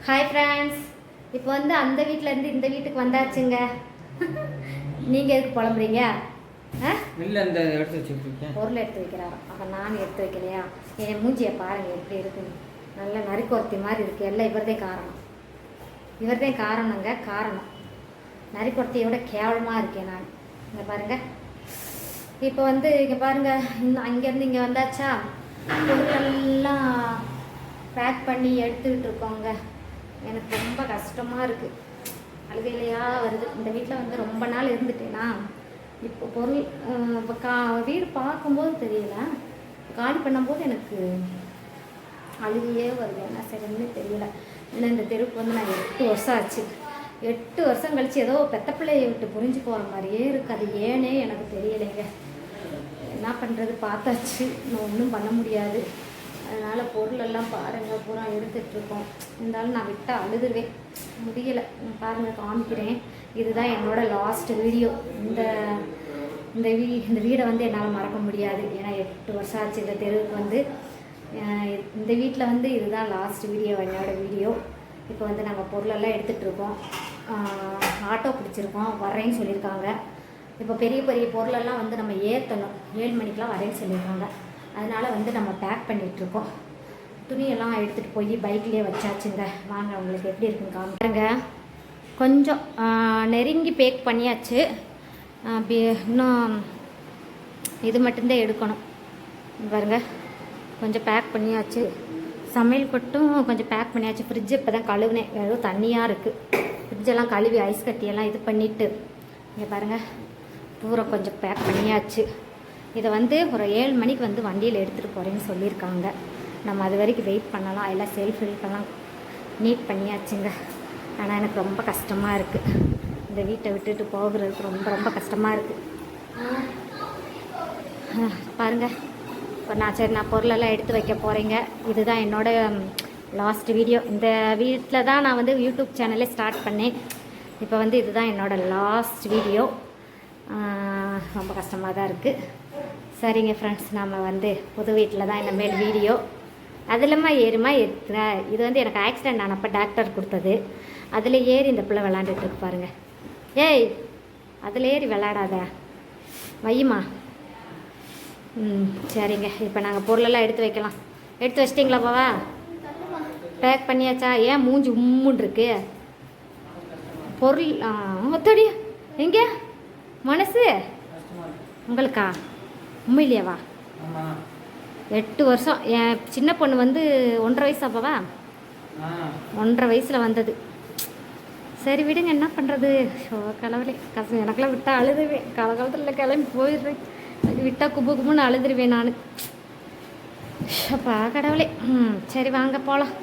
Hi friends, இப்போ வந்து அந்த வீட்டிலேருந்து இந்த வீட்டுக்கு வந்தாச்சுங்க. நீங்கள் எதுக்கு புலம்புறீங்க? இல்லை, இந்த எடுத்து வச்சுருக்கேன். பொருள் எடுத்து வைக்கிறாரோ? அப்போ நான் எடுத்து வைக்கலையா? என் மூஞ்சியை பாருங்கள் எப்படி இருக்குன்னு. நல்ல நரிக்கொருத்தி மாதிரி இருக்குது. எல்லாம் இவர்தே காரணம். இவர்தே காரணங்க. காரணம் நரிக்கொருத்தியோட கேவலமாக இருக்கேன் நான். இங்கே பாருங்கள். இப்போ வந்து இங்கே பாருங்கள், அங்கேருந்து இங்கே வந்தாச்சா, பொருளெல்லாம் பேக் பண்ணி எடுத்துக்கிட்டு இருக்கோங்க. எனக்கு ரொம்ப கஷ்டமாக இருக்குது. அழுகையிலையா வருது. இந்த வீட்டில் வந்து ரொம்ப நாள் இருந்துட்டேனா, இப்போ பொருள் இப்போ வீடு பார்க்கும்போது தெரியல, காலி பண்ணும்போது எனக்கு அழுகையே வருது. என்ன சரின்னு தெரியல. ஏன்னா இந்த தெருவுக்கு வந்து நான் 8 வருஷம் ஆச்சு. 8 வருஷம் கழித்து ஏதோ பெத்த பிள்ளையை விட்டு புரிஞ்சு போகிற மாதிரியே இருக்குது. அது ஏனே எனக்கு தெரியலைங்க. என்ன பண்ணுறது, பார்த்தாச்சு, இன்னும் ஒன்றும் பண்ண முடியாது. அதனால் பொருளெல்லாம் பாருங்கள், பூரா எடுத்துகிட்ருக்கோம். இருந்தாலும் நான் விட்டால் அழுதுருவேன், முடியலை. பாருங்கள், காமிக்கிறேன். இதுதான் என்னோடய லாஸ்ட் வீடியோ. இந்த வீடை வந்து என்னால் மறக்க முடியாது. ஏன்னா 8 வருஷம் ஆச்சு இந்த தெருவுக்கு வந்து. இந்த வீட்டில் வந்து இதுதான் லாஸ்ட் வீடியோ, என்னோடய வீடியோ. இப்போ வந்து நாங்கள் பொருளெல்லாம் எடுத்துகிட்ருக்கோம். ஆட்டோ பிடிச்சிருக்கோம், வரேன்னு சொல்லியிருக்காங்க. இப்போ பெரிய பெரிய பொருளெல்லாம் வந்து நம்ம ஏற்றணும். 7 மணிக்கெலாம் வரேன்னு சொல்லியிருக்காங்க. அதனால் வந்து நம்ம பேக் பண்ணிகிட்ருக்கோம். துணியெல்லாம் எடுத்துகிட்டு போய் பைக்லேயே வச்சாச்சுங்க. வாங்க, உங்களுக்கு எப்படி இருக்குன்னு காமிப்பாருங்க. கொஞ்சம் நெருங்கி பேக் பண்ணியாச்சு. இன்னும் இது மட்டும்தான் எடுக்கணும். பாருங்க, கொஞ்சம் பேக் பண்ணியாச்சு. சமையல் கொட்டும் கொஞ்சம் பேக் பண்ணியாச்சு. ஃப்ரிட்ஜ் இப்போ தான் கழுவுனேன், வெறும் தண்ணியாக இருக்குது. ஃப்ரிட்ஜெல்லாம் கழுவி ஐஸ் கட்டியெல்லாம் இது பண்ணிவிட்டு இங்கே பாருங்கள், பூரா கொஞ்சம் பேக் பண்ணியாச்சு. இதை வந்து ஒரு 7 மணிக்கு வந்து வண்டியில் எடுத்துகிட்டு போகிறேன்னு சொல்லியிருக்காங்க. நம்ம அது வரைக்கும் வெயிட் பண்ணலாம். எல்லாம் செல்ஃப் ஹெல்ப்பெல்லாம் நீட் பண்ணியாச்சுங்க. ஆனால் எனக்கு ரொம்ப கஷ்டமாக இருக்குது. இந்த வீட்டை விட்டுட்டு போகிறதுக்கு ரொம்ப ரொம்ப கஷ்டமாக இருக்குது. பாருங்கள், இப்போ நான் பொருளெல்லாம் எடுத்து வைக்க போகிறேங்க. இதுதான் என்னோடய லாஸ்ட் வீடியோ. இந்த வீட்டில் தான் நான் வந்து யூடியூப் சேனலே ஸ்டார்ட் பண்ணேன். இப்போ வந்து இதுதான் என்னோடய லாஸ்ட் வீடியோ. ரொம்ப கஷ்டமாக தான் இருக்குது. சரிங்க ஃப்ரெண்ட்ஸ், நம்ம வந்து புது வீட்டில் தான் இனிமேல் வீடியோ. அதிலமா ஏறுமா ஏற்றுறேன். இது வந்து எனக்கு ஆக்சிடெண்ட் ஆனப்போ டாக்டர் கொடுத்தது. அதில் ஏறி இந்த பிள்ளை விளாண்டுட்டுருக்கு பாருங்கள். ஏய், அதில் ஏறி விளாடாத, வையுமா. சரிங்க, இப்போ நாங்கள் பொருளெல்லாம் எடுத்து வைக்கலாம். எடுத்து வச்சிட்டிங்களா பாவா? பேக் பண்ணியாச்சா? ஏன் மூஞ்சி உம்முன்னு இருக்கு பொருள்? ஒத்தடி எங்கே மனசு உங்களுக்கா? உண்மையிலேவா? 8 வருஷம். என் சின்ன பொண்ணு வந்து 1.5 வயசு அப்பவா? 1.5 வயசில் வந்தது. சரி விடுங்க, என்ன பண்ணுறது. கடவுளே, கஷ்டம். எனக்கெல்லாம் விட்டால் அழுதுவேன். காலகாலத்தில் கிளம்பி போயிடுறேன். விட்டால் கும்பு கும்புன்னு அழுதுருவேன் நான். அப்பா கடவுளே. சரி வாங்க போகலாம்.